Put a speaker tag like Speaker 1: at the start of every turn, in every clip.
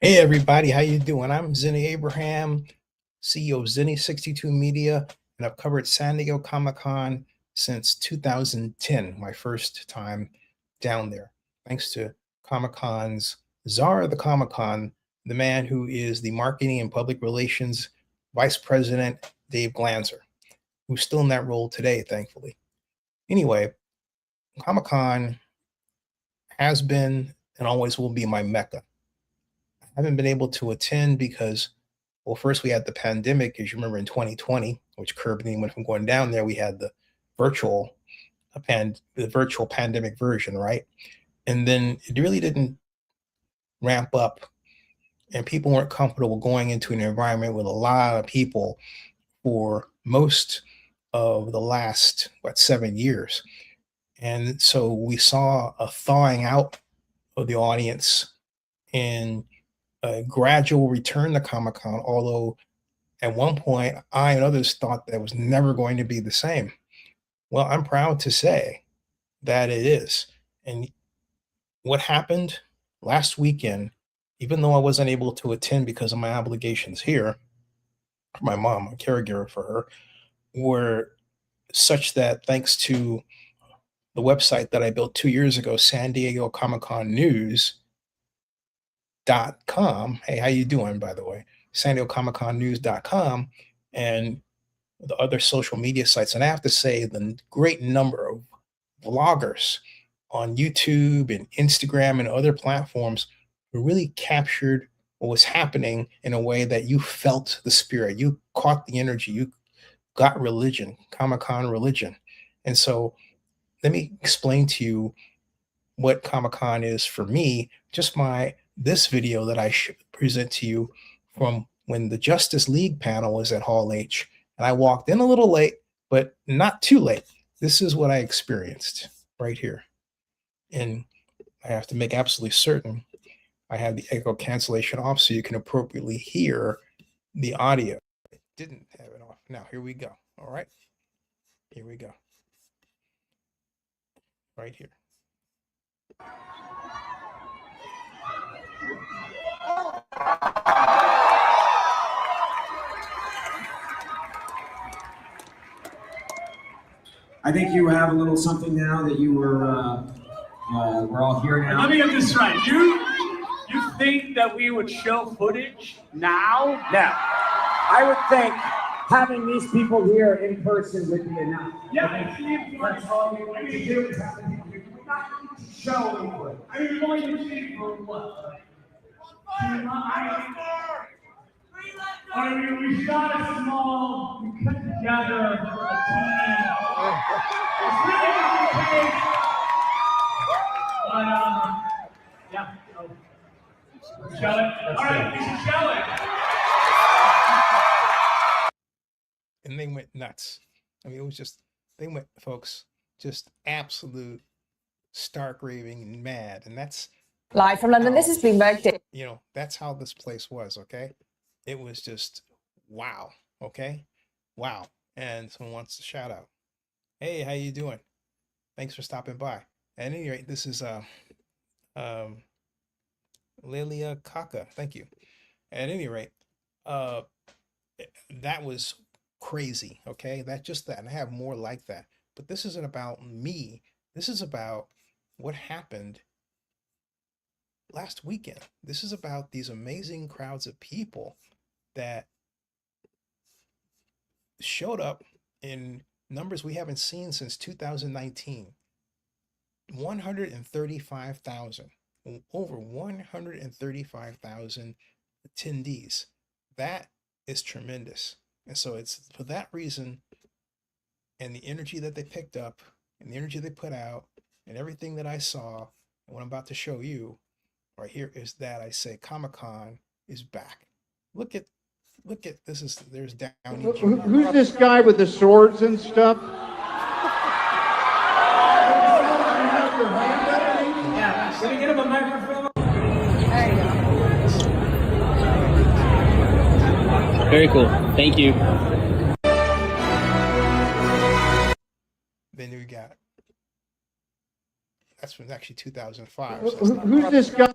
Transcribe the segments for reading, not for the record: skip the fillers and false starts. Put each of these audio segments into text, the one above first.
Speaker 1: Hey everybody, how you doing? I'm Zennie Abraham, CEO of Zennie 62 Media, and I've covered San Diego Comic-Con since 2010, my first time down there. Thanks to Comic-Con's czar of the Comic-Con, the man who is the marketing and public relations vice president, Dave Glanzer, who's still in that role today, thankfully. Anyway, Comic-Con has been and always will be my mecca. I haven't been able to attend because, well, first we had the pandemic, as you remember, in 2020, which curbed anyone from going down there. We had the virtual the virtual pandemic version, right? And then it really didn't ramp up, and people weren't comfortable going into an environment with a lot of people for most of the last 7 years. And so we saw a thawing out of the audience and a gradual return to Comic Con, although at one point I and others thought that was never going to be the same. Well, I'm proud to say that it is. And what happened last weekend, even though I wasn't able to attend because of my obligations here, for my mom, a caregiver for her, were such that thanks to the website that I built 2 years ago, San Diego Comic Con News.com. Hey, how you doing, by the way? San Diego Comic Con News.com and the other social media sites. And I have to say, the great number of vloggers on YouTube and Instagram and other platforms who really captured what was happening in a way that you felt the spirit, you caught the energy, you got religion, Comic-Con religion. And so let me explain to you what Comic-Con is for me. Just this video that I should present to you from when the Justice League panel was at Hall H, and I walked in a little late, but not too late. This is what I experienced right here. And I have to make absolutely certain I have the echo cancellation off so you can appropriately hear the audio. I didn't have it off. Now, here we go. All right. Here we go. Right here.
Speaker 2: I think you have a little something now that you we're all here now.
Speaker 3: Let me get this right. You think that we would show footage now?
Speaker 2: No. I would think having these people here in person would be enough.
Speaker 3: Yeah,
Speaker 2: that's all you need to do is have the people here. We're not going to show anyone.
Speaker 3: I mean, you're going to see for what? I mean, we shot a small, we put together a team. It's really not the case. But, yeah, so, show it. All right, we should show it.
Speaker 1: And they went nuts. I mean, it was just, they went, folks, just absolute stark raving and mad. And that's
Speaker 4: live from London. This has been Merck.
Speaker 1: You know, that's how this place was, okay? It was just wow, okay? Wow. And someone wants to shout out. Hey, how you doing? Thanks for stopping by. At any rate, this is Lelia Kaka. Thank you. At any rate, that was crazy, okay? That. And I have more like that. But this isn't about me. This is about what happened last weekend. This is about these amazing crowds of people that showed up in numbers we haven't seen since 2019. 135,000, over 135,000 attendees. That is tremendous. And so it's for that reason, and the energy that they picked up and the energy they put out and everything that I saw and what I'm about to show you right here is that I say Comic-Con is back. Look at this. There's Downey Jr.
Speaker 5: Who's this guy with the swords and stuff?
Speaker 3: Yeah, can we get him a microphone?
Speaker 6: Very cool. Thank you.
Speaker 1: Then we got, that's from actually 2005. So
Speaker 5: Who's this guy?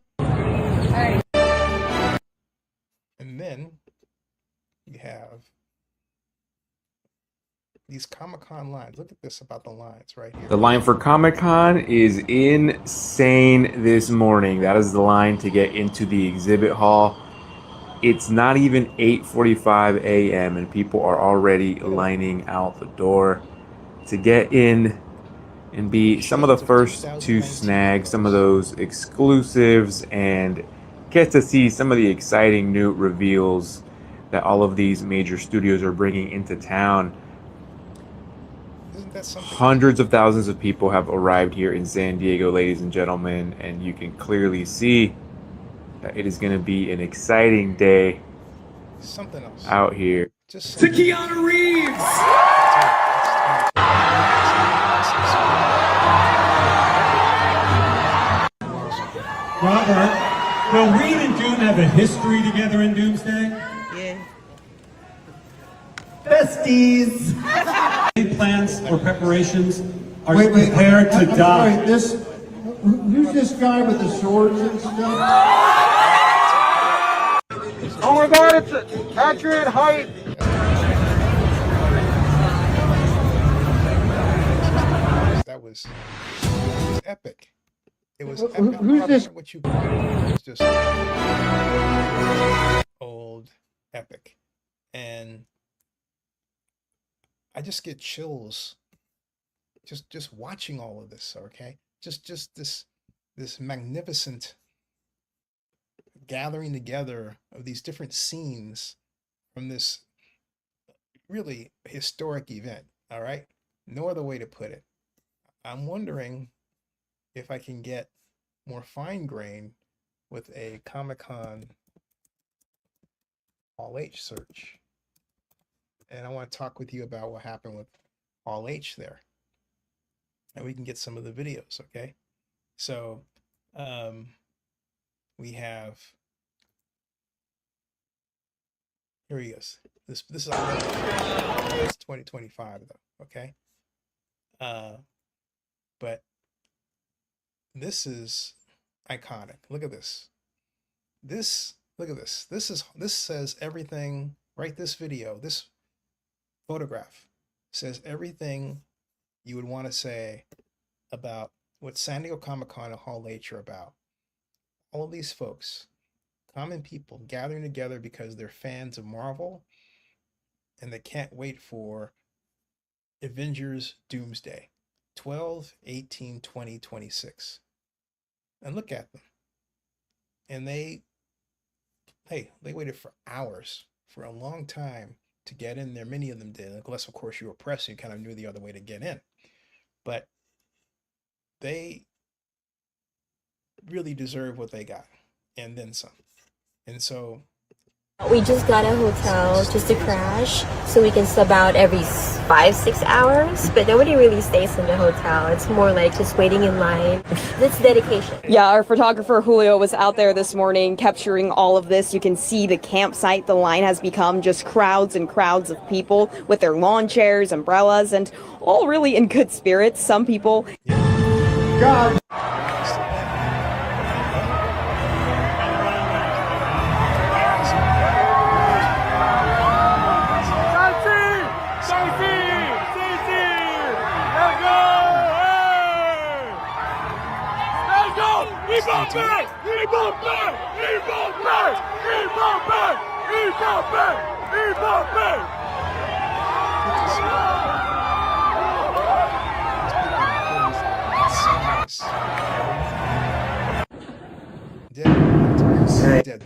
Speaker 1: These Comic-Con lines. Look at this about the lines right here.
Speaker 7: The line for Comic-Con is insane this morning. That is the line to get into the exhibit hall. It's not even 8:45 a.m. and people are already lining out the door to get in and be some of the first to snag some of those exclusives and get to see some of the exciting new reveals that all of these major studios are bringing into town.
Speaker 1: Isn't that something?
Speaker 7: Hundreds of thousands of people have arrived here in San Diego, ladies and gentlemen, and you can clearly see that it is going to be an exciting day
Speaker 1: Something else.
Speaker 7: out here.
Speaker 1: Just
Speaker 3: To Keanu Reeves! Robert, will Reed and Doom have a history together in Doomsday?
Speaker 8: Yeah.
Speaker 3: Besties! Any plans or preparations? Are you prepared to
Speaker 5: I'm
Speaker 3: die?
Speaker 5: sorry, who's this guy with the swords and stuff?
Speaker 9: Oh my god, it's accurate height!
Speaker 1: That was epic. It was epic.
Speaker 5: Who's this?
Speaker 1: What you call it? It was just old epic. And I just get chills just watching all of this, okay? Just this magnificent gathering together of these different scenes from this really historic event, all right? No other way to put it. I'm wondering if I can get more fine grained with a Comic-Con Hall H search. And I want to talk with you about what happened with Hall H there. And we can get some of the videos, okay? So we have, here he is. This is it's 2025 though, okay? But this is iconic. Look at this. Look at this. This says everything, right? This video, this photograph says everything you would want to say about what San Diego Comic-Con and Hall H are about. All of these folks, common people gathering together because they're fans of Marvel and they can't wait for Avengers Doomsday. 12, 18, 20, 26. And look at them. And they waited for hours, for a long time to get in there. Many of them did, unless of course you were press, you kind of knew the other way to get in. But they really deserve what they got, and then some. And so
Speaker 10: we just got a hotel just to crash so we can sub out every 5-6 hours, but nobody really stays in the hotel. It's more like just waiting in line. It's dedication.
Speaker 4: Yeah, our photographer Julio was out there this morning capturing all of this. You can see the campsite. The line has become just crowds and crowds of people with their lawn chairs, umbrellas, and all really in good spirits. Some people.
Speaker 5: God.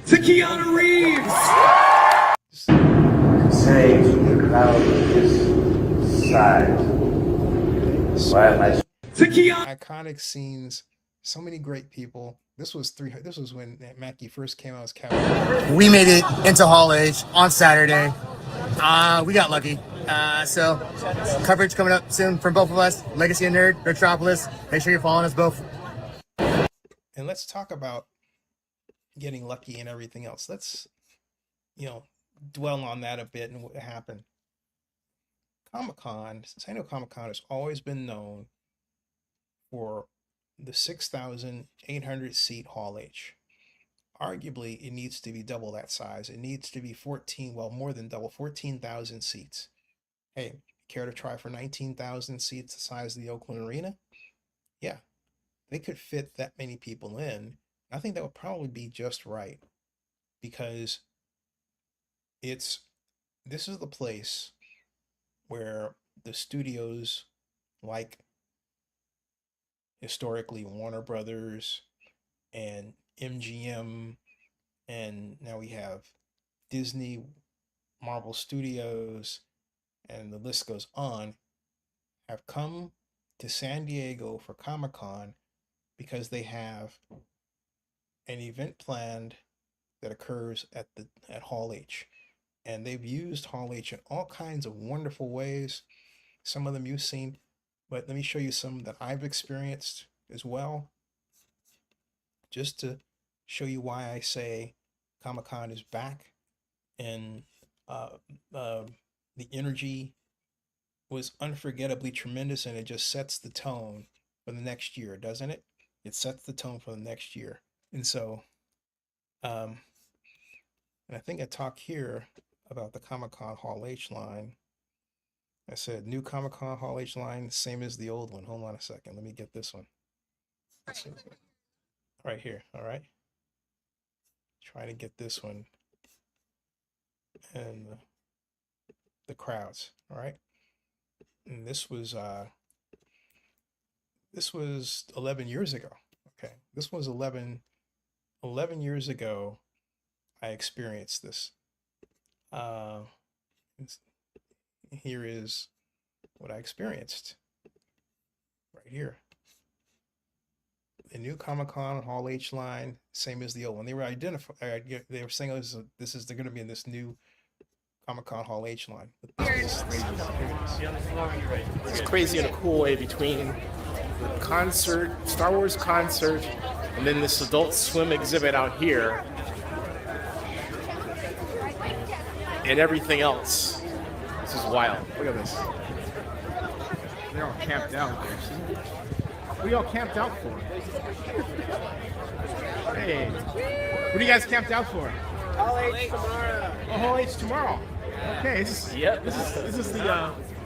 Speaker 3: To Keanu Reeves!
Speaker 9: Say to the crowd this size. Why am I
Speaker 3: To Keanu!
Speaker 1: Iconic scenes, so many great people. This was when Mackie first came out as Captain.
Speaker 11: We made it into Hall H on Saturday. We got lucky. So coverage coming up soon from both of us. Legacy and Nerd, Metropolis. Make sure you're following us both.
Speaker 1: And let's talk about getting lucky and everything else. Let's, dwell on that a bit and what happened. Comic-Con, San Diego Comic-Con has always been known for the 6,800 seat Hall H. Arguably, it needs to be double that size. It needs to be more than double, 14,000 seats. Hey, Care to try for 19,000 seats, the size of the Oakland Arena? Yeah, they could fit that many people in. I think that would probably be just right, because this is the place where the studios, like historically Warner Brothers and MGM, and now we have Disney, Marvel Studios, and the list goes on, have come to San Diego for Comic-Con because they have an event planned that occurs at Hall H. And they've used Hall H in all kinds of wonderful ways. Some of them you've seen, but let me show you some that I've experienced as well, just to show you why I say Comic-Con is back. And the energy was unforgettably tremendous, and it just sets the tone for the next year, doesn't it? It sets the tone for the next year. And so, and I think I talked here about the Comic-Con Hall H line. I said new Comic-Con Hall H line, same as the old one. Hold on a second. Let me get this one. Right here. All right. Try to get this one. And the crowds. All right. And this was 11 years ago. Okay. This was 11 years ago. I experienced this. Here is what I experienced right here. The new Comic-Con Hall H line, same as the old one. They were they were saying they're going to be in this new Comic-Con Hall H line.
Speaker 8: It's crazy in a cool way between the concert, Star Wars concert, and then this Adult Swim exhibit out here, and everything else. This is wild. Look at this.
Speaker 12: They're all camped out. What are y'all camped out for? Hey, what are you guys camped out for?
Speaker 11: Hall H tomorrow.
Speaker 12: Oh, Hall H tomorrow. Okay.
Speaker 8: This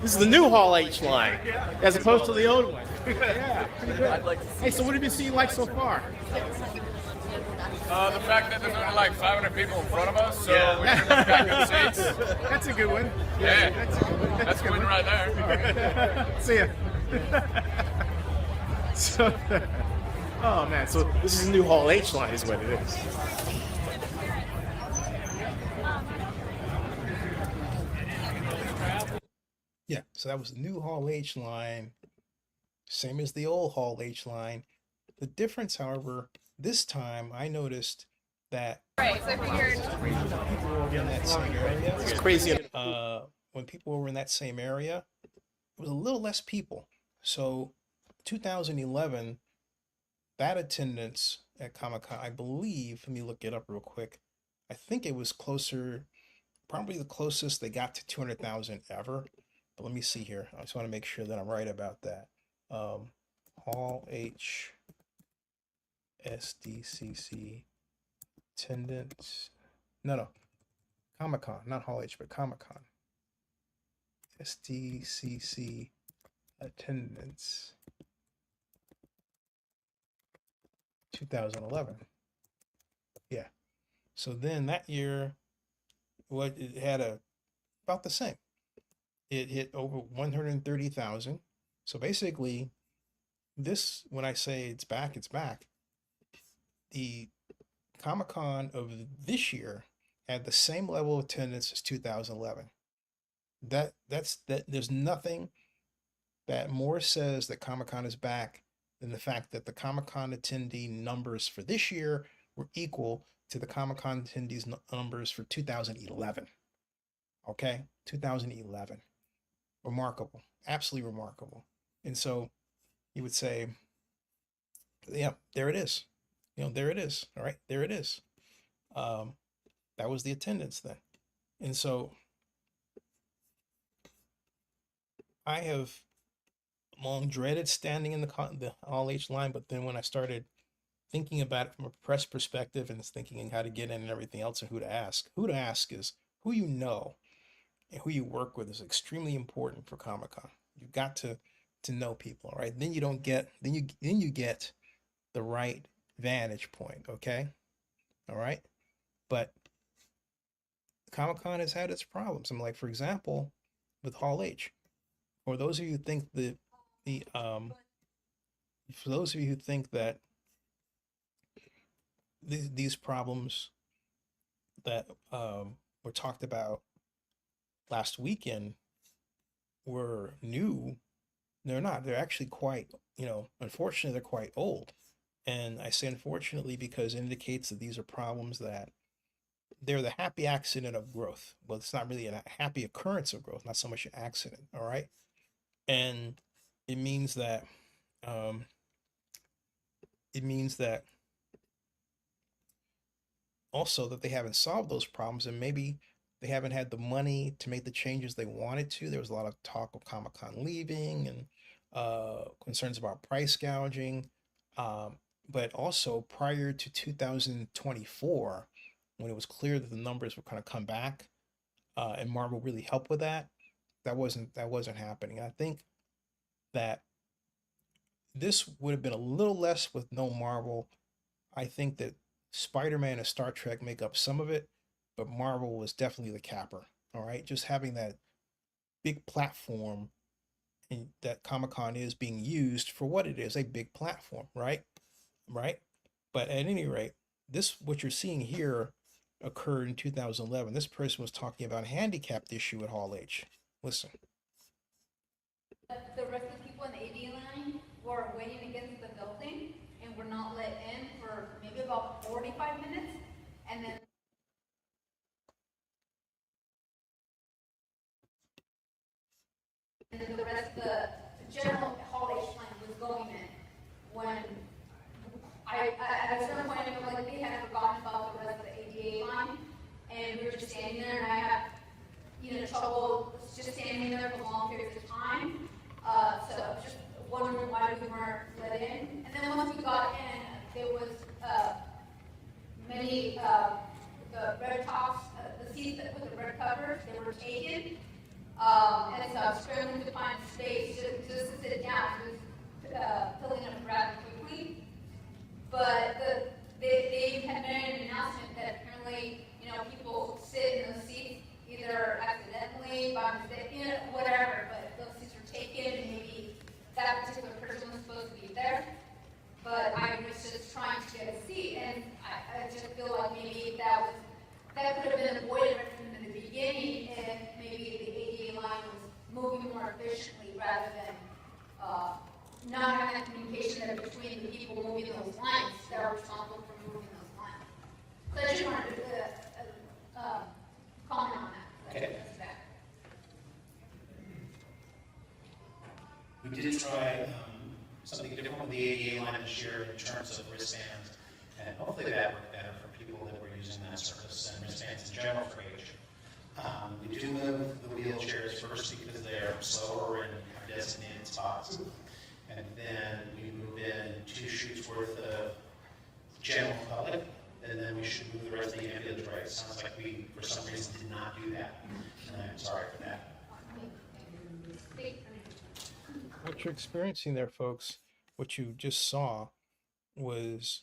Speaker 8: is the new Hall H line, as opposed to the old one.
Speaker 12: Yeah, pretty good. Hey, so what have you seen like so far?
Speaker 13: The fact that there's only like 500 people in front of us, so we got good seats.
Speaker 12: That's a good one.
Speaker 13: Yeah,
Speaker 12: that's a good one.
Speaker 13: That's a win right there.
Speaker 12: Right. See ya.
Speaker 8: So, oh man, so this is the new Hall H line is what it is.
Speaker 1: Yeah, so that was the new Hall H line, same as the old Hall H line. The difference, however, this time I noticed that people were in that same area.
Speaker 8: It's crazy.
Speaker 1: When people were in that same area, it was a little less people. So 2011, that attendance at Comic-Con, I believe, let me look it up real quick. I think it was closer, probably the closest they got to 200,000 ever. But let me see here. I just want to make sure that I'm right about that. Hall H SDCC attendance. No. Comic-Con, not Hall H, but Comic-Con. SDCC attendance. 2011. Yeah. So then that year, it had about the same. It hit over 130,000. So basically, when I say it's back, it's back. The Comic-Con of this year had the same level of attendance as 2011. There's nothing that more says that Comic-Con is back than the fact that the Comic-Con attendee numbers for this year were equal to the Comic-Con attendees numbers for 2011. Okay, 2011. Remarkable, absolutely remarkable. And so you would say, yeah, there it is. There it is. All right, there it is. That was the attendance then. And so I have long dreaded standing in the Hall H line, but then when I started thinking about it from a press perspective and thinking how to get in and everything else and who to ask is who you know and who you work with is extremely important for Comic-Con. You've got to know people, right? Then you don't get then you get the right vantage point, okay? All right? But Comic-Con has had its problems. I'm like, for example, with Hall H. For those of you who think the for those of you who think that these problems that were talked about last weekend were new, they're not. They're actually quite, unfortunately, they're quite old. And I say unfortunately because it indicates that these are problems that they're the happy accident of growth. Well, it's not really a happy occurrence of growth, not so much an accident. All right. And it means that, um, it means that also that they haven't solved those problems, and maybe they haven't had the money to make the changes they wanted to. There was a lot of talk of Comic-Con leaving and concerns about price gouging. But also prior to 2024, when it was clear that the numbers were going to come back, and Marvel really helped with that, that wasn't happening. I think that this would have been a little less with no Marvel. I think that Spider-Man and Star Trek make up some of it, but Marvel was definitely the capper. All right, just having that big platform and that Comic-Con is being used for what it is, a big platform, right? Right? But at any rate, this what you're seeing here occurred in 2011. This person was talking about a handicapped issue at Hall H. Listen.
Speaker 14: The rest of the people in the AD line were waiting against the building and were not let in for maybe about 45 minutes, and then the rest of the general Hall H line was going in. When at a certain point, I felt like they had forgotten about the rest of the ADA line, and we were just standing there, and I had trouble just standing there for long periods of time. So I was just wondering why we weren't let in. And then once we got in, there was many the red tops, the seats with the red covers, they were taken. And so I was struggling to find space just to sit down. It was filling up rather quickly. But they had made an announcement that apparently, people sit in those seats either accidentally, by mistake, whatever, but those seats were taken and maybe that particular person was supposed to be there. But I was just trying to get a seat, and I just feel like maybe that could have been avoided right from the beginning if maybe the ADA line was moving more efficiently rather than not having that communication that between the people moving those lines that are responsible for moving those lines. So I just wanted to comment on that.
Speaker 15: Okay. We did try something different with the ADA line this year in terms of wristbands, and hopefully that worked better for people that were using that service and wristbands in general for age. We do move the wheelchairs first because they are slower and have designated spots. And then we move in 2 chutes worth of general public, and then we should move the rest of the ambulance right. It sounds like we, for some reason, did not do that. And I'm sorry for that.
Speaker 1: What you're experiencing there, folks, what you just saw was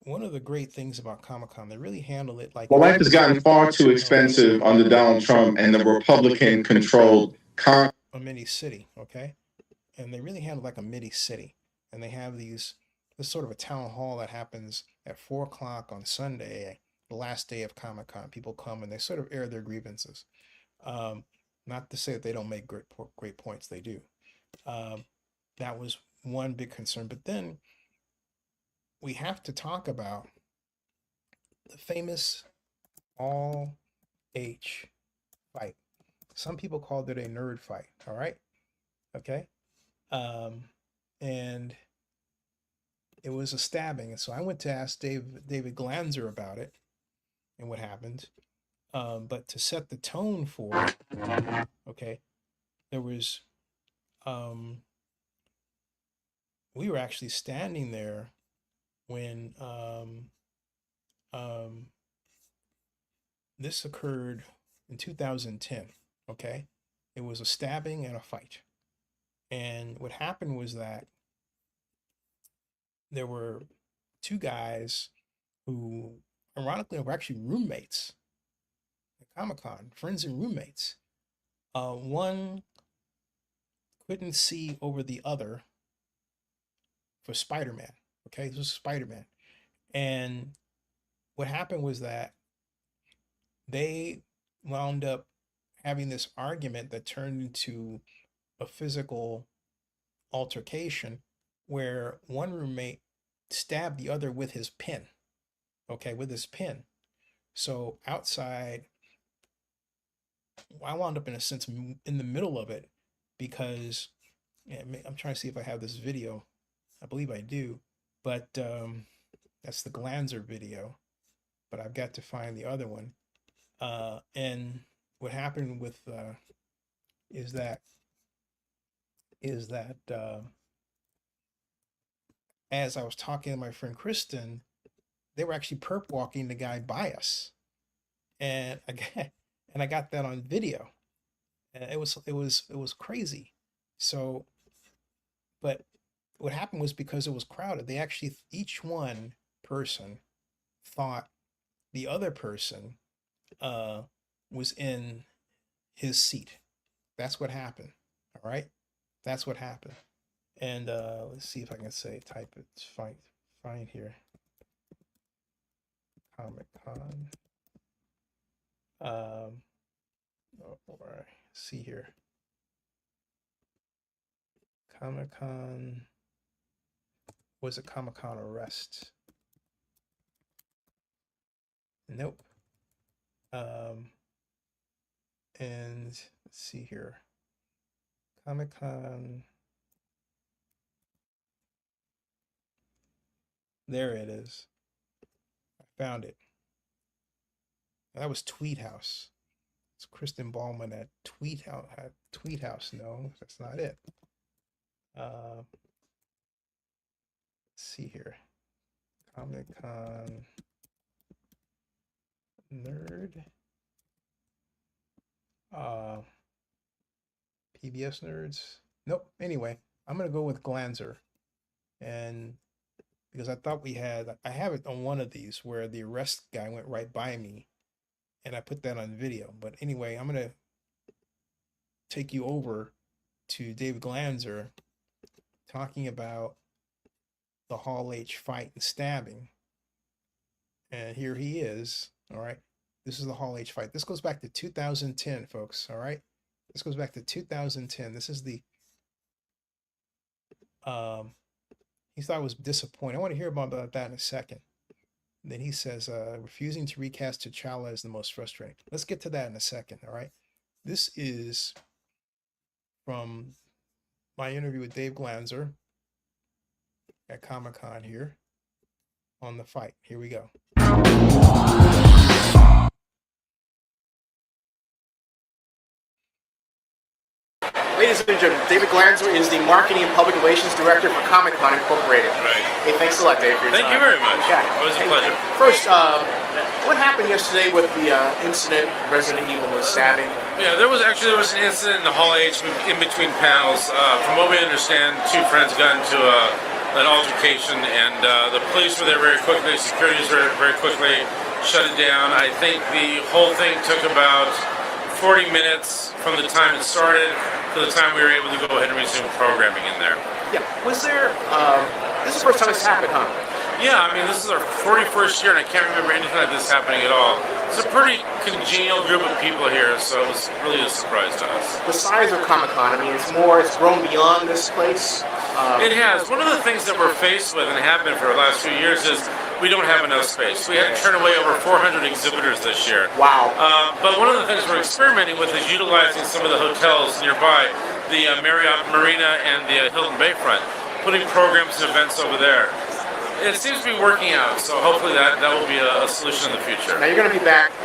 Speaker 1: one of the great things about Comic-Con. They really handle it like...
Speaker 16: Well, life has gotten far too expensive under Donald Trump and the Republican-controlled
Speaker 1: a mini city, okay? And they really handle it like a mini city. And they have this sort of a town hall that happens at 4 o'clock on Sunday, the last day of Comic-Con. People come and they sort of air their grievances. Not to say that they don't make great points, they do. That was one big concern. But then we have to talk about the famous All H fight. Some people called it a nerd fight, all right? Okay? And it was a stabbing. And so I went to ask David Glanzer about it and what happened. But to set the tone for it, okay, there was, we were actually standing there when this occurred in 2010. Okay, it was a stabbing and a fight, and what happened was that there were two guys who, ironically, were actually roommates at Comic-Con, friends and roommates. One couldn't see over the other for Spider-Man. Okay, this was Spider-Man. And what happened was that they wound up having this argument that turned into a physical altercation where one roommate stabbed the other with his pen. Okay, with his pen. So outside, I wound up in a sense in the middle of it because I'm trying to see if I have this video. I believe I do, but that's the Glanzer video, but I've got to find the other one. And what happened with is that as I was talking to my friend Kristen, they were actually perp walking the guy by us, and I got that on video, and it was crazy. So, but what happened was because it was crowded, they actually each one person thought the other person was in his seat. That's what happened. All right, that's what happened. And let's see if I can type it. Find here. Comic-Con. All right. See here. Comic-Con. Was it Comic-Con arrest? Nope. And let's see here. Comic-Con. There it is. I found it. That was Tweet House. It's Kristen Ballman at Tweet House. No, that's not it. Let's see here. Comic-Con nerd. PBS nerds. Nope. Anyway, I'm gonna go with Glanzer, and because I thought I have it on one of these where the arrest guy went right by me, and I put that on video. But anyway, I'm gonna take you over to Dave Glanzer talking about the Hall H fight and stabbing. And here he is. All right. This is the Hall H fight. This goes back to 2010, folks. All right. This goes back to 2010. This is the he thought it was disappointing. I want to hear about that in a second. And then he says, refusing to recast T'Challa is the most frustrating. Let's get to that in a second, all right? This is from my interview with Dave Glanzer at Comic-Con here on the fight. Here we go.
Speaker 8: Ladies and gentlemen, David Glanzer is the Marketing and Public Relations Director for Comic-Con Incorporated.
Speaker 13: Right.
Speaker 8: Hey, thanks a lot, Dave, for your time.
Speaker 13: Thank you very much.
Speaker 8: Okay.
Speaker 13: It was a pleasure.
Speaker 8: First, what happened yesterday with the incident, Resident Evil, the stabbing?
Speaker 13: Yeah, there was an incident in the Hall H in between panels. From what we understand, two friends got into an altercation, and the police were there very quickly, security was there very quickly, shut it down. I think the whole thing took about 40 minutes from the time it started to the time we were able to go ahead and resume programming in there.
Speaker 8: Yeah. Was there, this is the first time this happened, huh?
Speaker 13: Yeah, I mean, this is our 41st year, and I can't remember anything like this happening at all. It's a pretty congenial group of people here, so it was really a surprise to us.
Speaker 8: The size of Comic-Con, I mean, it's grown beyond this place.
Speaker 13: It has. One of the things that we're faced with, and have been for the last few years, is we don't have enough space. We had to turn away over 400 exhibitors this year.
Speaker 8: Wow.
Speaker 13: But one of the things we're experimenting with is utilizing some of the hotels nearby, the Marriott Marina and the Hilton Bayfront, putting programs and events over there. It seems to be working out, so hopefully that will be a solution in the future.
Speaker 8: Now you're going to be back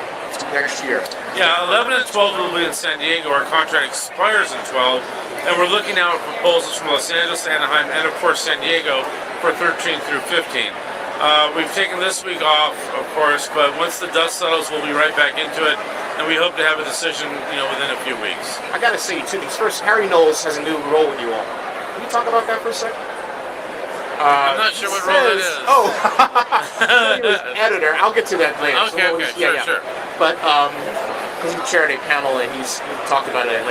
Speaker 8: next year.
Speaker 13: Yeah, 11 and 12 will be in San Diego. Our contract expires in 12, and we're looking out at proposals from Los Angeles, Anaheim, and of course San Diego for 13 through 15. We've taken this week off, of course, but once the dust settles, we'll be right back into it, and we hope to have a decision, within a few weeks.
Speaker 17: I gotta say two things. First, Harry Knowles has a new role with you all. Can you talk about that for a second?
Speaker 13: I'm not sure what role it is.
Speaker 17: Oh, he was editor. I'll get to that later.
Speaker 13: Okay, sure.
Speaker 17: But because he chaired a panel and he talked about it.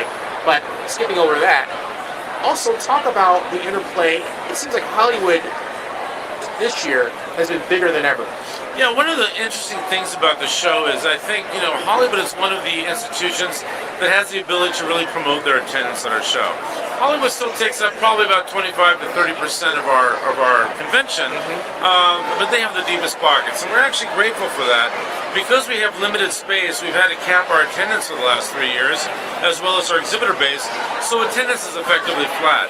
Speaker 17: But skipping over that, also talk about the interplay. It seems like Hollywood this year has been bigger than ever.
Speaker 13: Yeah, one of the interesting things about the show is I think, Hollywood is one of the institutions that has the ability to really promote their attendance at our show. Hollywood still takes up probably about 25 to 30% of our convention, but they have the deepest pockets, and we're actually grateful for that. Because we have limited space, we've had to cap our attendance for the last 3 years, as well as our exhibitor base, so attendance is effectively flat.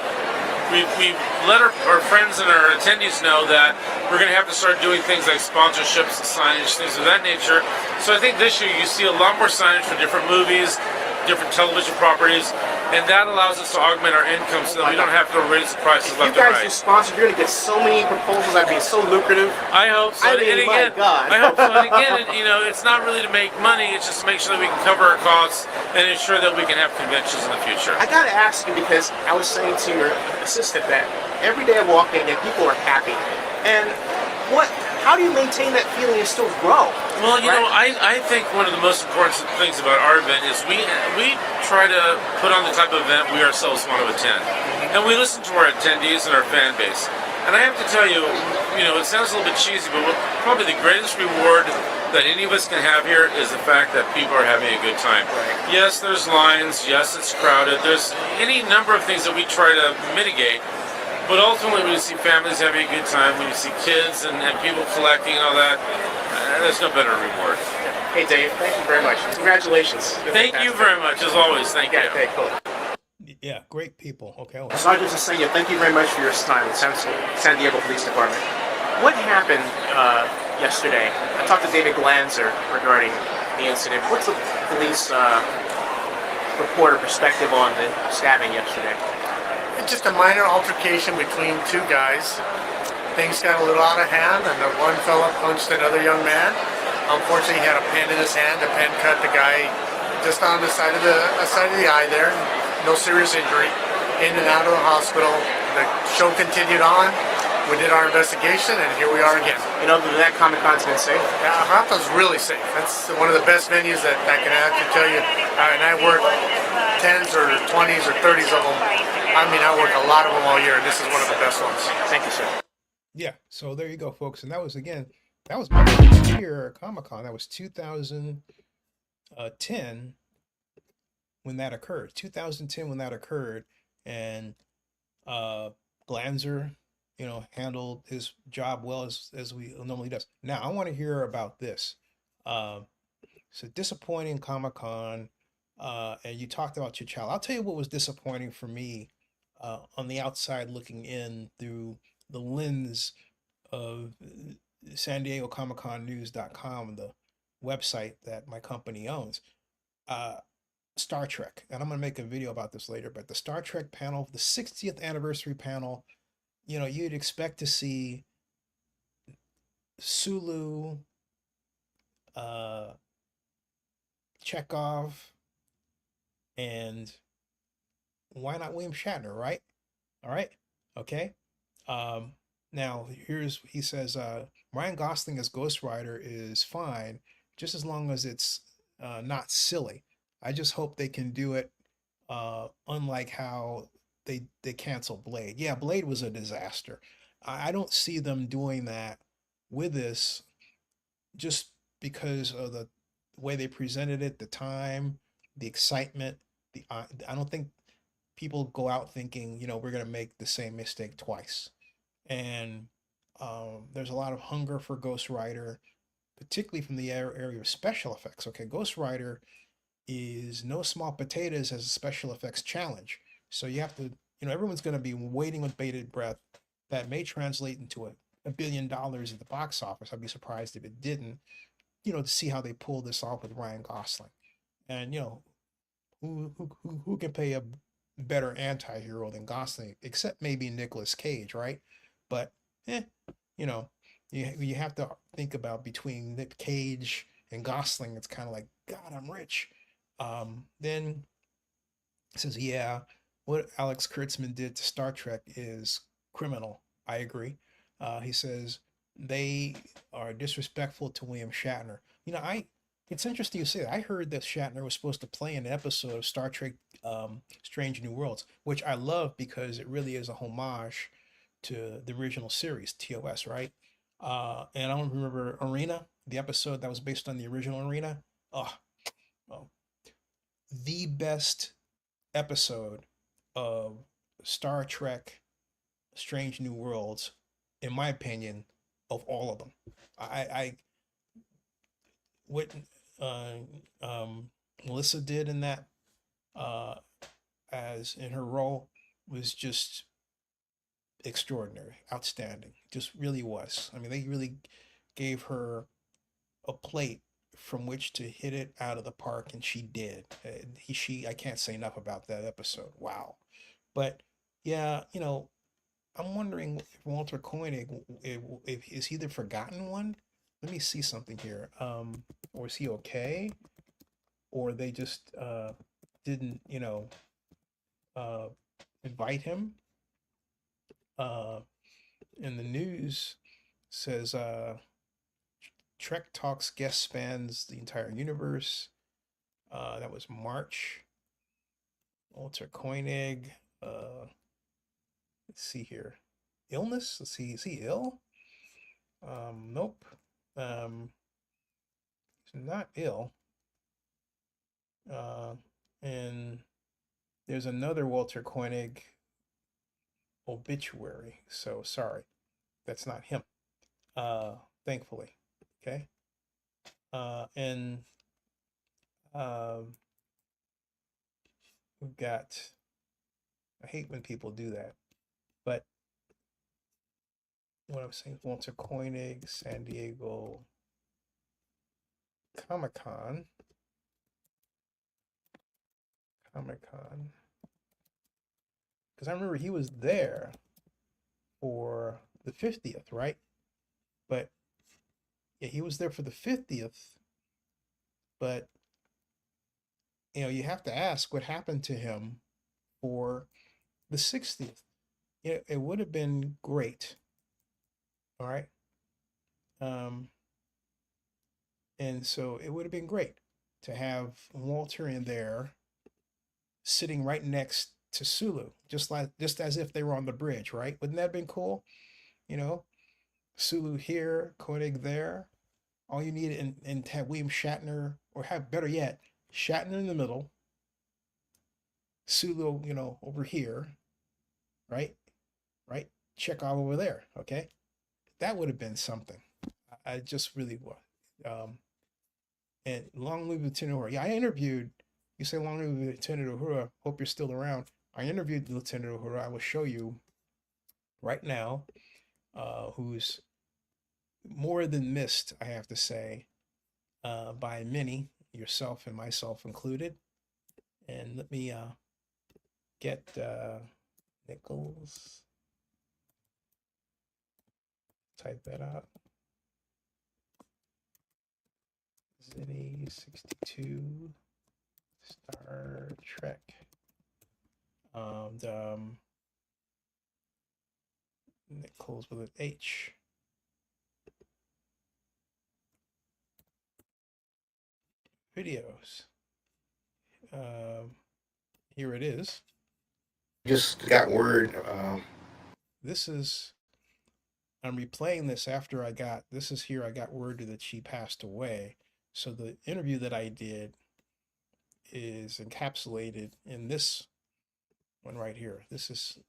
Speaker 13: We've let our friends and our attendees know that we're going to have to start doing things like sponsorships, signage, things of that nature. So I think this year you see a lot more signage for different movies, different television properties, and that allows us to augment our income so that we don't have to raise the prices left and right.
Speaker 17: If you guys do sponsors, you're going to get so many proposals that be so lucrative.
Speaker 13: I hope so.
Speaker 17: I mean, my God.
Speaker 13: I hope so. And again, it's not really to make money, it's just to make sure that we can cover our costs and ensure that we can have conventions in the future.
Speaker 17: I got to ask you, because I was saying to your assistant that every day I walk in and people are happy. And how do you maintain that feeling and still grow?
Speaker 13: Well, I think one of the most important things about our event is we try to put on the type of event we ourselves want to attend. And we listen to our attendees and our fan base. And I have to tell you, it sounds a little bit cheesy, but probably the greatest reward that any of us can have here is the fact that people are having a good time. Right. Yes, there's lines. Yes, it's crowded. There's any number of things that we try to mitigate. But ultimately, when you see families having a good time, when you see kids and people collecting and all that, there's no better reward.
Speaker 17: Hey, Dave, thank you very much. Congratulations.
Speaker 13: Thank you very much, as always. Thank you.
Speaker 17: Okay, cool.
Speaker 1: Yeah, great people. Okay. Well.
Speaker 17: Sergeant Senia, thank you very much for your time with San Diego Police Department. What happened yesterday? I talked to David Glanzer regarding the incident. What's the police reporter perspective on the stabbing yesterday?
Speaker 18: Just a minor altercation between two guys. Things got a little out of hand, and the one fella punched another young man. Unfortunately, he had a pen in his hand. The pen cut the guy just on the side of the eye there. No serious injury. In and out of the hospital. The show continued on. We did our investigation, and here we are again.
Speaker 17: That Comic-Con's been safe?
Speaker 18: Yeah, Hampton's really safe. That's one of the best venues that I can actually tell you. And I work 10s or 20s or 30s of them. I work a lot of them all year, and this is one of the best ones.
Speaker 17: Thank you, sir.
Speaker 1: Yeah, so there you go, folks. And that was my first year at Comic-Con. That was 2010 when that occurred. 2010 when that occurred, and Glanzer, handled his job well as we normally does. Now I want to hear about this. So disappointing Comic-Con, and you talked about your child. I'll tell you what was disappointing for me on the outside looking in through the lens of San Diego Comic-Con News.com, the website that my company owns. Star Trek, and I'm going to make a video about this later, but the Star Trek panel, the 60th anniversary panel, you'd expect to see Sulu, Chekhov, and why not William Shatner, right? All right. Okay. Now he says, Ryan Gosling as Ghost Rider is fine, just as long as it's not silly. I just hope they can do it unlike how they canceled Blade. Yeah, Blade was a disaster. I don't see them doing that with this just because of the way they presented it, the time, the excitement. I don't think people go out thinking, we're going to make the same mistake twice. And there's a lot of hunger for Ghost Rider, particularly from the area of special effects. Okay, Ghost Rider is no small potatoes as a special effects challenge. So you have to, everyone's going to be waiting with bated breath. That may translate into $1 billion at the box office. I'd be surprised if it didn't, to see how they pull this off with Ryan Gosling. And, who can pay a better anti-hero than Gosling, except maybe Nicolas Cage, right? But, you have to think about between Nick Cage and Gosling. It's kind of like, God, I'm rich. Then it says, yeah, what Alex Kurtzman did to Star Trek is criminal. I agree. He says they are disrespectful to William Shatner. It's interesting you say that. I heard that Shatner was supposed to play in an episode of Star Trek Strange New Worlds, which I love because it really is a homage to the original series, TOS, right? And I don't remember Arena, the episode that was based on the original Arena. Oh, the best episode of Star Trek Strange New Worlds, in my opinion, of all of them. I what Melissa did in that as in her role was just extraordinary, outstanding. Just really was. I mean, they really gave her a plate from which to hit it out of the park, and she did. I can't say enough about that episode. Wow. But yeah, I'm wondering if Walter Koenig, if is he the forgotten one? Let me see something here. Or is he okay? Or they just didn't, invite him? In the news says Trek Talks guest spans the entire universe. That was March. Walter Koenig. Let's see here. Illness? Let's see. Is he ill? Nope. He's not ill. And there's another Walter Koenig obituary. So sorry, that's not him. Thankfully. Okay. And we've got, I hate when people do that, but what I'm saying, Walter Koenig, San Diego Comic-Con. Because I remember he was there for the 50th, right? But yeah, he was there for the 50th. But you have to ask what happened to him for the 60th. It would have been great. All right. And so it would have been great to have Walter in there sitting right next to Sulu, just as if they were on the bridge, right? Wouldn't that have been cool? Sulu here, Koenig there. All you need and to have William Shatner, or have better yet, Shatner in the middle, Sulu, over here, right? Right? Chekhov over there, okay? That would have been something. I just really would. And long live Lieutenant Uhura. Yeah, I interviewed, you say long live Lieutenant Uhura, hope you're still around. I interviewed Lieutenant Uhura. I will show you right now, who's more than missed, I have to say, by many, yourself and myself included. And let me get Nichols. Type that out. Zennie 62 Star Trek. And Nichols with an H. Videos. Here it is.
Speaker 19: Just got word.
Speaker 1: This is, I'm replaying this after I got word that she passed away. So the interview that I did is encapsulated in this one right here. This is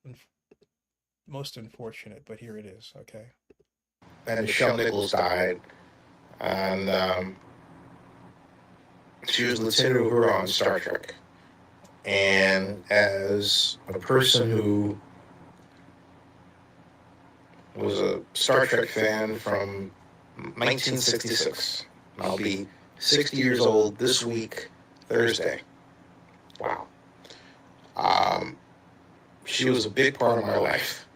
Speaker 1: most unfortunate, but here it is. Okay.
Speaker 19: And Michelle Nichols died, and she was Lieutenant Uhura on Star Trek. And as a person who was a Star Trek fan from 1966, I'll be 60 years old this week, Thursday. Wow. She was a big part of my life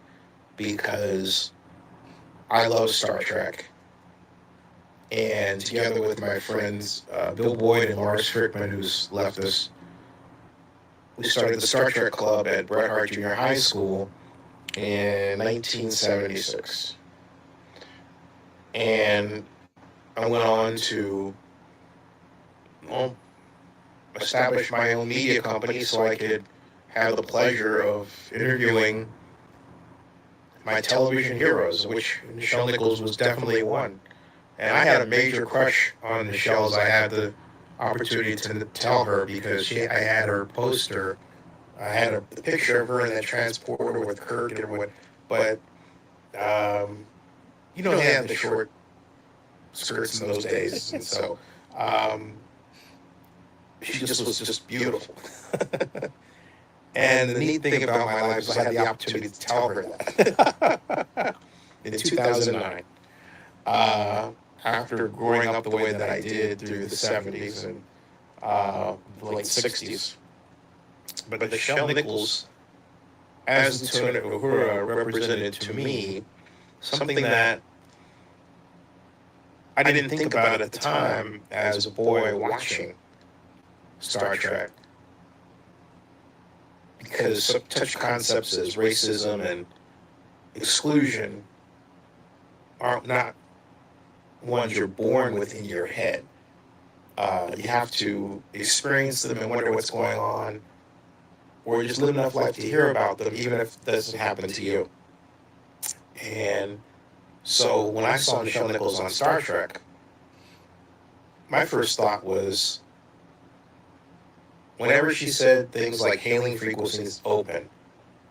Speaker 19: because I love Star Trek. And together with my friends Bill Boyd and Lars Frickman, who's left us, we started the Star Trek Club at Bret Hart Junior High School in 1976. And I went on to, well, establish my own media company so I could have the pleasure of interviewing my television heroes, which Nichelle Nichols was definitely one. And I had a major crush on Nichelle as I had the opportunity to tell her, because I had her poster. I had a picture of her in that transporter with Kirk and what, but you know, they had the short skirts in those days, and so she just was just beautiful. And the neat thing about my life is I had the opportunity to tell her that in 2009. After growing up the way that I did through the 70s and the late 60s. But Nichelle Nichols, as Lieutenant Uhura, represented to me something that I didn't think about at the time as a boy watching Star Trek. Because such concepts as racism and exclusion are not ones you're born with in your head. You have to experience them and wonder what's going on, or just live enough life to hear about them, even if it doesn't happen to you. And so when I saw Nichelle Nichols on Star Trek, my first thought was, whenever she said things like hailing frequencies open,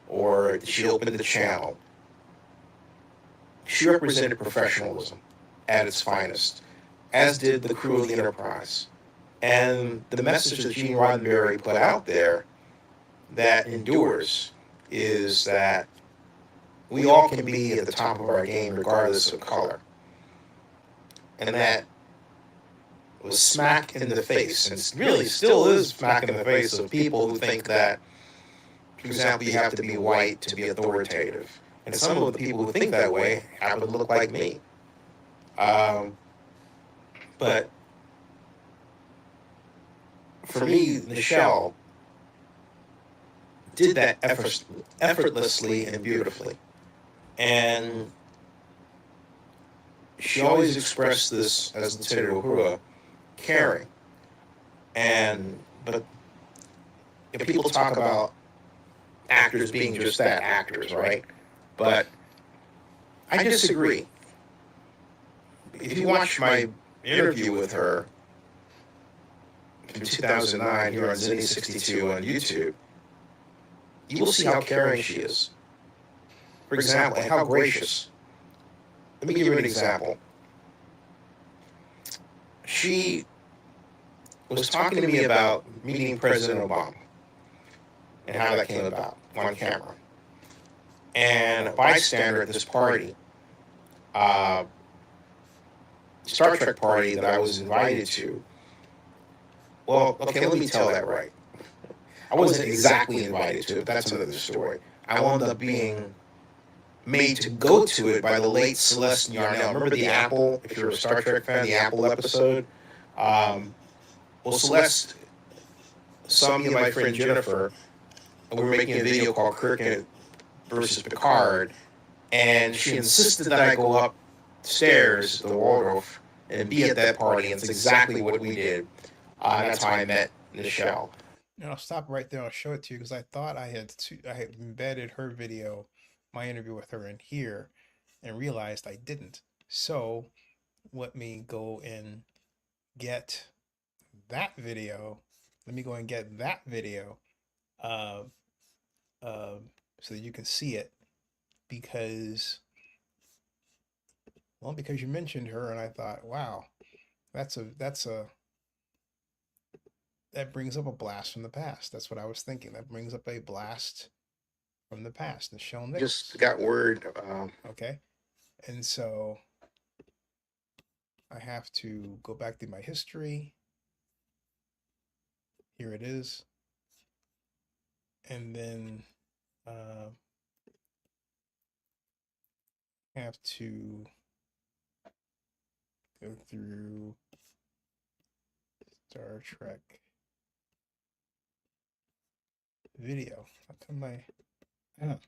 Speaker 19: or she opened the channel, she represented professionalism at its finest, as did the crew of the Enterprise. And the message that Gene Roddenberry put out there that endures is that we all can be at the top of our game regardless of color. And that was smack in the face, and really still is smack in the face of people who think that, for example, you have to be white to be authoritative. And some of the people who think that way happen to look like me. But for me, Nichelle did that effortlessly and beautifully. And she always expressed this, as Lieutenant Uhura, caring. But if people talk about actors being just that, actors, right? But I disagree. If you watch my interview with her from 2009 here on Zennie 62 on YouTube, you will see how caring she is. For example, and how gracious. Let me give you an example. She was talking to me about meeting President Obama and how that came about on camera. And a bystander at this party, Star Trek party that I was invited to. Well, okay, let me tell that right. I wasn't exactly invited to it, but that's another story. I wound up being made to go to it by the late Celeste Yarnell. Remember the Apple, if you're a Star Trek fan, the Apple episode? Well, Celeste saw me and my friend Jennifer, and we were making a video called Kirk versus Picard, and she insisted that I go upstairs to the Waldorf and be at that party, and it's exactly what we did. That's how I met Nichelle.
Speaker 1: And I'll stop right there. I'll show it to you because I thought I had embedded her video, my interview with her, in here, and realized I didn't. So let me go and get that video. Let me go and get that video so that you can see it, because you mentioned her, and I thought, wow, that brings up a blast from the past. That's what I was thinking. That brings up a blast from the past. Nichelle Nichols.
Speaker 19: Just got word.
Speaker 1: Okay. And so I have to go back to my history. Here it is. And then have to go through Star Trek video. How come I have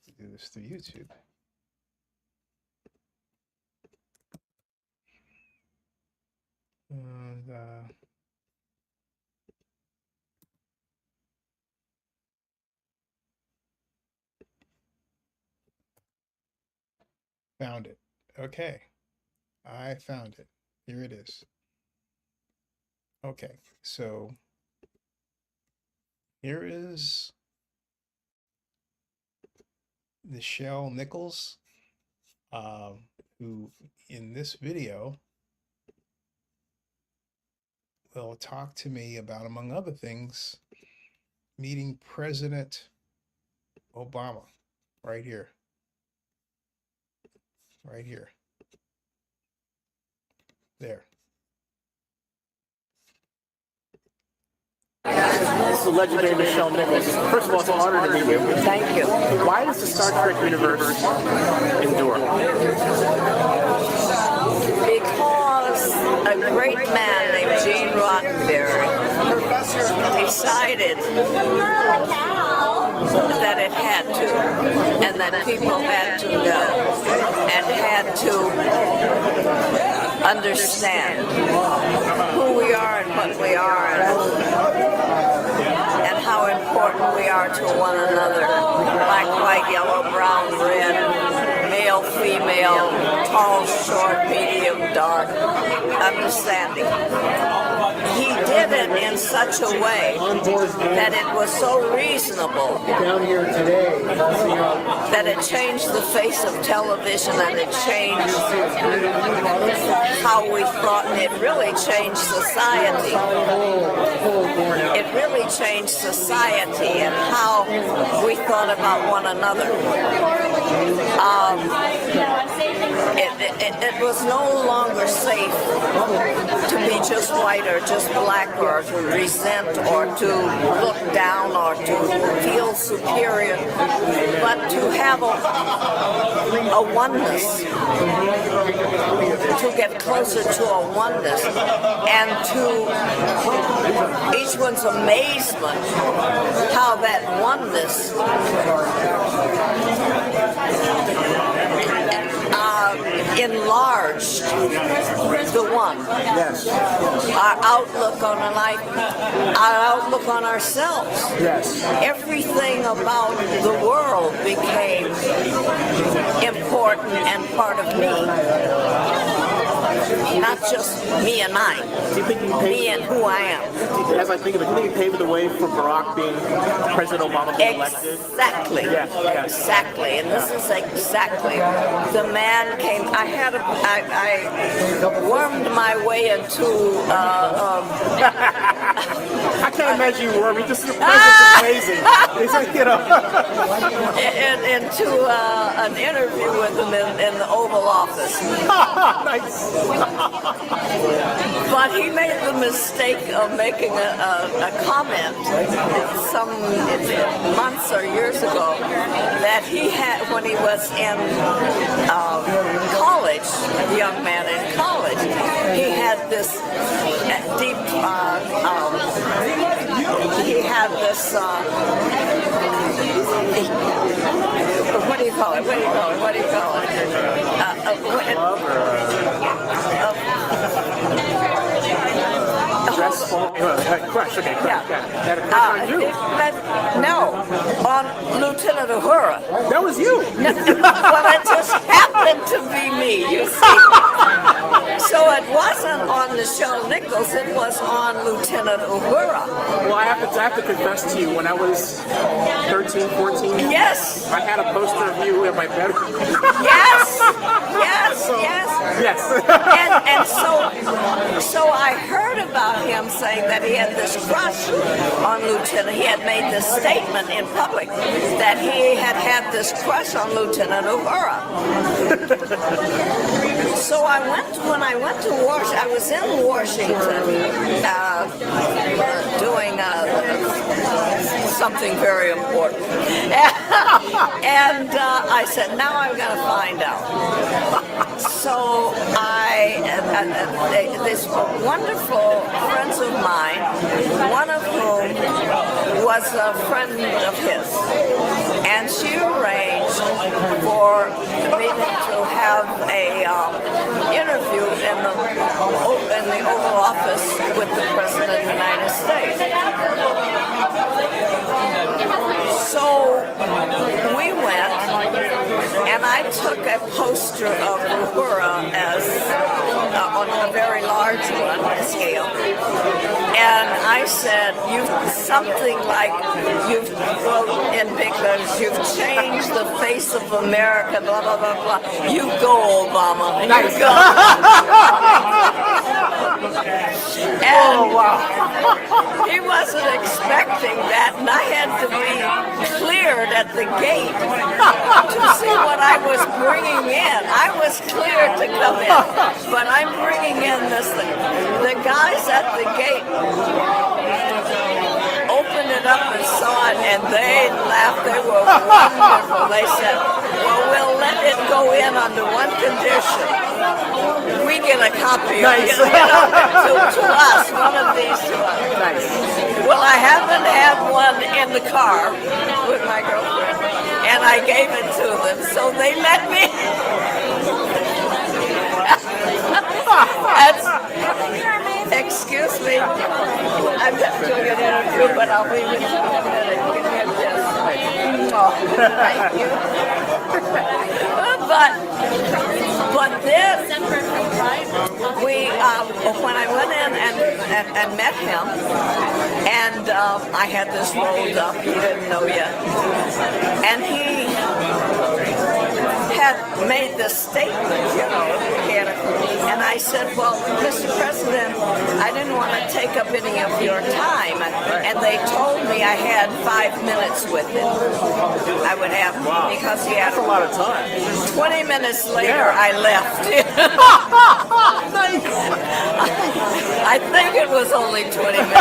Speaker 1: to do this through YouTube? And found it. Okay, I found it. Here it is. Okay, so here is Nichelle Nichols, who in this video will talk to me about, among other things, meeting President Obama right here. Right here. There.
Speaker 17: This is the legendary Nichelle Nichols. First of all, it's an honor to meet you.
Speaker 20: Thank you.
Speaker 17: Why does the Star Trek universe endure?
Speaker 20: Because a great man named Gene Roddenberry decided that it had to, and that people had to know, and had to understand who we are and what we are, and how important we are to one another. Black, white, yellow, brown, red, male, female, tall, short, medium, dark, understanding. He did it in such a way that it was so reasonable that it changed the face of television, and it changed how we thought, and it really changed society. It really changed society and how we thought about one another. It was no longer safe to be just white or just black, or to resent, or to look down, or to feel superior, but to have a oneness, to get closer to a oneness, and to each one's amazement how that oneness enlarged the one.
Speaker 17: Yes.
Speaker 20: Our outlook on life, our outlook on ourselves.
Speaker 17: Yes.
Speaker 20: Everything about the world became important and part of me. Not just me and I.
Speaker 17: Do you think
Speaker 20: me and who I am.
Speaker 17: As I think of it, do you think it paved the way for Barack being President Obama being elected?
Speaker 20: Exactly.
Speaker 17: Yes.
Speaker 20: Exactly. And this is exactly. The man came. I wormed my way into.
Speaker 17: I can't imagine you worming. This is amazing. It's like, you know.
Speaker 20: into an interview with him in the Oval Office.
Speaker 17: Nice.
Speaker 20: But he made the mistake of making a comment some months or years ago that he had when he was in college, a young man in college. He had this deep, he had this, what do you call it?
Speaker 17: Crush, okay, crush.
Speaker 20: No, on Lieutenant Uhura.
Speaker 17: That was you.
Speaker 20: Well, it just happened to be me, you see. So it wasn't on Nichelle Nichols, it was on Lieutenant Uhura.
Speaker 17: Well, I have to confess to you, when I was 13, 14,
Speaker 20: yes,
Speaker 17: I had a poster of you in my bedroom.
Speaker 20: Yes. And so I heard about him saying that he had this crush on Lieutenant. He had made this statement in public that he had this crush on Lieutenant Uhura. So when I went to Washington, I was in Washington doing something very important. And I said, now I'm going to find out. So these wonderful friends of mine, one of whom was a friend of his, and she arranged for me to have a interview in the Oval Office with the President of the United States. So we went, and I took a poster of Uhura as on a very large one scale, and I said, something like, you've wrote in pictures, you've changed the face of America, blah, blah, blah, blah. You go, Obama. You go. And he wasn't expecting that, and I had to be cleared at the gate to see what I was bringing in. I was cleared to come in, but I'm bringing in this thing. The guys at the gate opened it up and saw it, and they laughed. They were wonderful. They said, well, we'll let it go in under one condition. We get a copy of it, to us, one of these to us. Nice. Well, I haven't had one in the car with my girlfriend, and I gave it to them, so they let me. Excuse me, I'm just doing an interview, but I'll be with you in a minute. You can get this. Oh, thank you. But this, when I went in and met him, and I had this rolled up, he didn't know yet, and he had made this statement, and I said, well, Mr. President, I didn't want to take up any of your time, and they told me I had 5 minutes with him. I would have, because he had a lot of time. 20 minutes later, I left. I think it was only 20 minutes.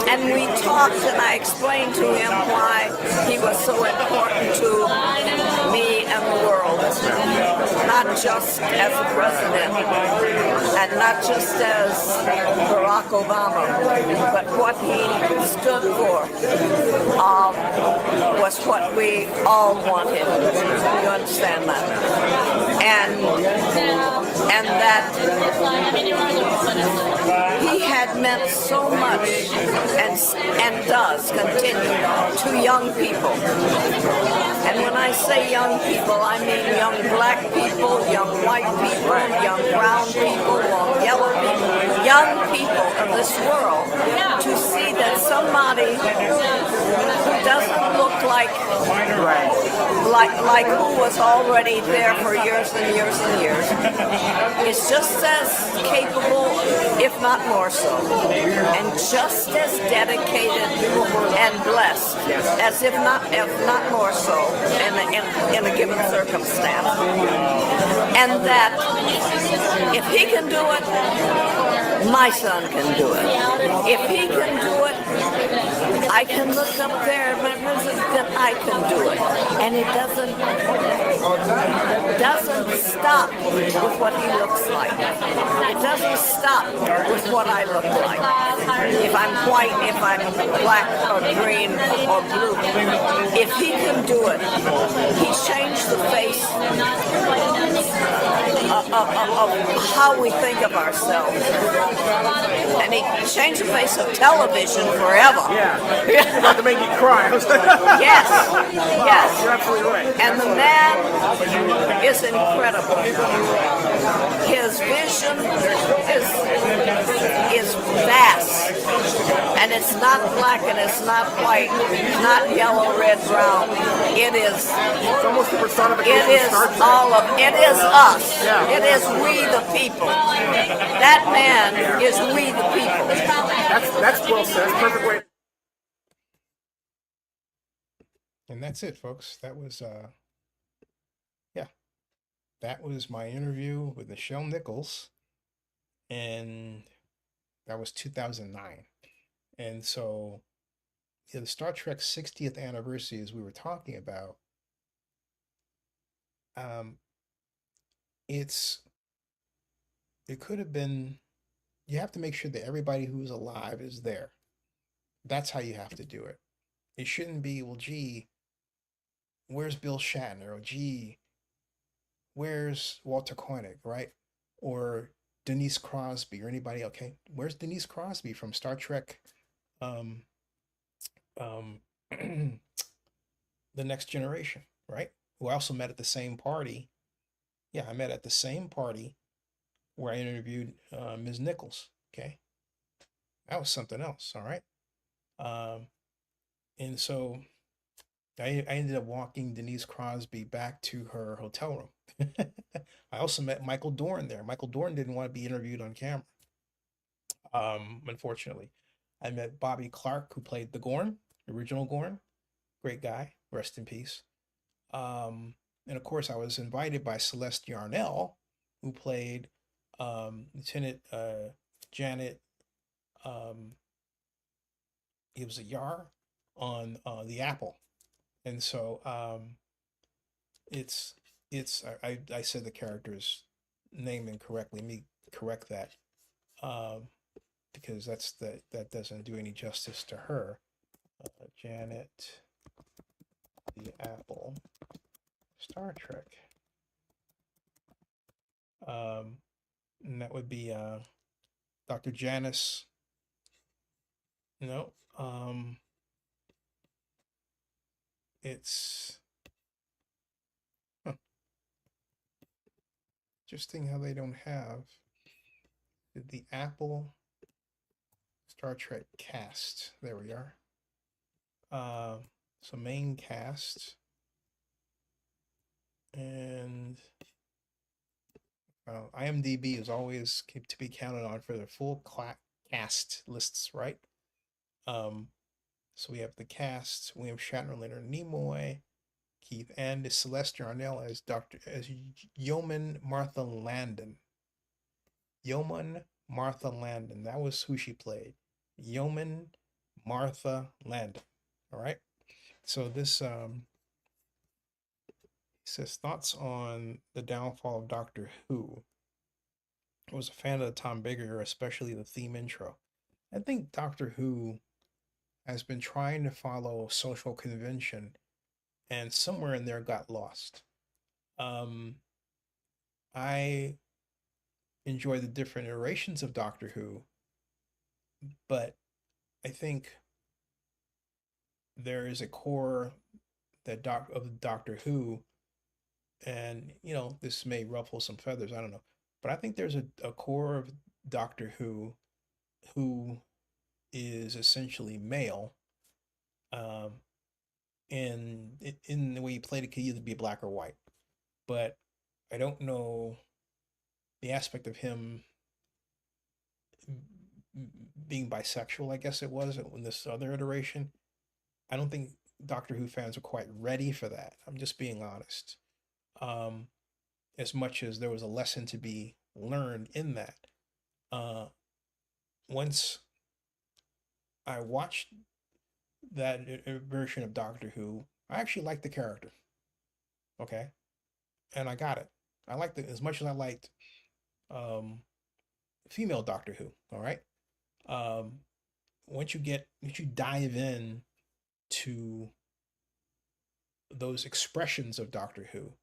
Speaker 20: And we talked, and I explained to him why he was so important to me and the world, not just as a president, and not just as Barack Obama, but what he stood for was what we all wanted. You understand that? And that he had meant so much and does continue to young people. And when I say young people, I mean young black people, young white people, young brown people, yellow people, young people of this world, to see that somebody who doesn't look like who was already there for years and years and years, is just as capable, if not more so, and just as dedicated and blessed, as if not more so, in a given circumstance. And that if he can do it, my son can do it. If he can do it, I can look up there and that I can do it. And it doesn't stop with what he looks like. It doesn't stop with what I look like. If I'm white, if I'm black or green or blue, if he can do it, he changed the face of how we think of ourselves. And he changed the face of television forever.
Speaker 17: Yeah. About to make you cry.
Speaker 20: Yes. Yes.
Speaker 17: You're absolutely right.
Speaker 20: And the man is incredible. His vision is vast. And it's not black and it's not white, not yellow, red, brown. It is.
Speaker 17: It's almost the personification.
Speaker 20: It is all of. It is us.
Speaker 17: Yeah.
Speaker 20: It is we the people. That man is we the people.
Speaker 17: That's well said. That's perfect way.
Speaker 1: And that's it, folks. That was that was my interview with Nichelle Nichols, and That was 2009. And so the Star Trek 60th anniversary, as we were talking about, it could have been, you have to make sure that everybody who's alive is there. That's how you have to do it. It shouldn't be, well, gee, where's Bill Shatner? Or gee, where's Walter Koenig, right? Or Denise Crosby or anybody. Okay, where's Denise Crosby from Star Trek? The Next Generation, right? Who I also met at the same party. Yeah, I met at the same party where I interviewed Ms. Nichols. Okay, that was something else. All right, and so I ended up walking Denise Crosby back to her hotel room. I also met Michael Dorn there. Michael Dorn didn't want to be interviewed on camera. Unfortunately, I met Bobby Clark, who played the Gorn, original Gorn. Great guy. Rest in peace. And of course, I was invited by Celeste Yarnell, who played Lieutenant Janet. It was a Yar on the Apple, and so it's I said the character's name incorrectly. Let me correct that, because that doesn't do any justice to her. Janet the Apple, Star Trek. And that would be Dr. Janice. No, it's interesting how they don't have the Apple Star Trek cast. There we are. So main cast, and IMDb is always to be counted on for their full cast lists, right? So we have the cast: William Shatner, Leonard Nimoy, Keith and Celeste Yarnell as Yeoman Martha Landon. Yeoman Martha Landon. That was who she played. Yeoman Martha Landon. All right. So this says thoughts on the downfall of Doctor Who. I was a fan of the Tom Baker, especially the theme intro. I think Doctor Who has been trying to follow social convention, and somewhere in there got lost. I enjoy the different iterations of Doctor Who, but I think there is a core of Doctor Who, and this may ruffle some feathers, I don't know, but I think there's a core of Doctor Who is essentially male, and in the way he played it could either be black or white, but I don't know the aspect of him being bisexual, I guess it was in this other iteration. I don't think Doctor Who fans are quite ready for that. I'm just being honest. As much as there was a lesson to be learned in that. Once I watched that version of Doctor Who, I actually liked the character. Okay. And I got it. I liked it as much as I liked female Doctor Who. All right. Once you dive in to those expressions of Doctor Who,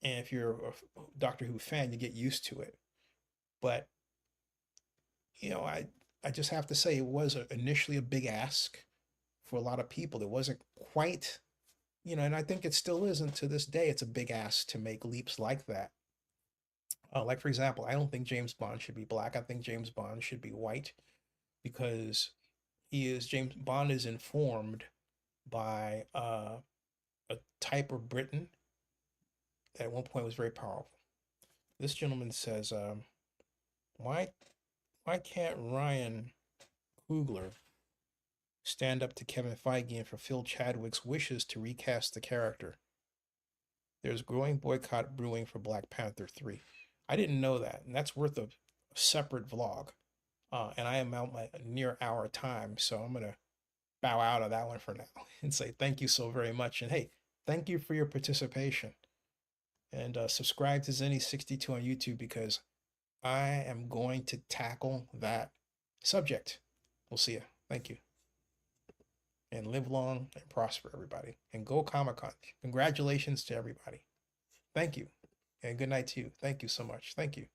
Speaker 1: and if you're a Doctor Who fan, you get used to it. But I just have to say it was initially a big ask for a lot of people. It wasn't quite, and I think it still isn't to this day. It's a big ask to make leaps like that. Like, for example, I don't think James Bond should be black. I think James Bond should be white, because James Bond is informed by a type of Britain that at one point was very powerful. This gentleman says, why can't Ryan Coogler stand up to Kevin Feige and fulfill Chadwick's wishes to recast the character? There's growing boycott brewing for Black Panther 3. I didn't know that, and that's worth a separate vlog. And I am out my near hour time, so I'm gonna bow out of that one for now and say thank you so very much. And hey, thank you for your participation. And subscribe to Zennie62 on YouTube because I am going to tackle that subject. We'll see you. Thank you. And live long and prosper, everybody. And go Comic-Con. Congratulations to everybody. Thank you. And good night to you. Thank you so much. Thank you.